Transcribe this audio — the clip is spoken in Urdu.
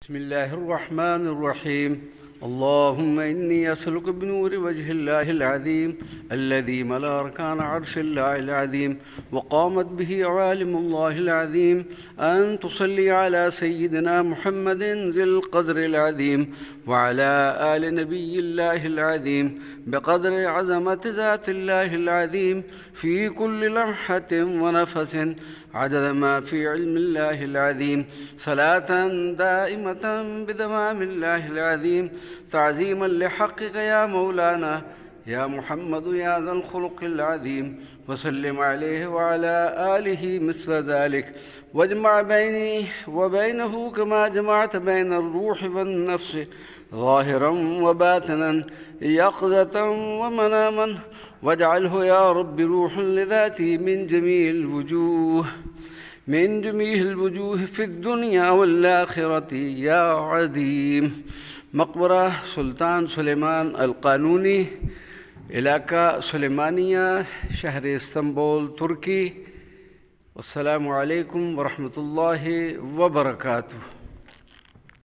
بسم الله الرحمن الرحيم. اللهم إني أسألك بنور وجه الله العظيم الذي ملا أركان عرش الله العظيم وقامت به عوالم الله العظيم أن تصلي على سيدنا محمد ذي القدر العظيم وعلى آل نبي الله العظيم بقدر عظمة ذات الله العظيم في كل لمحة ونفس عدد ما في علم الله العظيم، صلاة دائمة بدوام الله العظيم تعظيما لحقك يا مولانا يا محمد يا ذا الخلق العظيم، وسلم عليه وعلى آله مثل ذلك، واجمع بيني وبينه كما جمعت بين الروح والنفس ظاهرا وباطنا يقظة ومناما، واجعله يا رب روح لذاتي من جميع الوجوه في الدنيا والآخرة يا عظيم. مقبرة سلطان سليمان القانوني، علاقہ سلیمانیہ، شہر استنبول، ترکی۔ والسلام علیکم ورحمۃ اللہ وبرکاتہ۔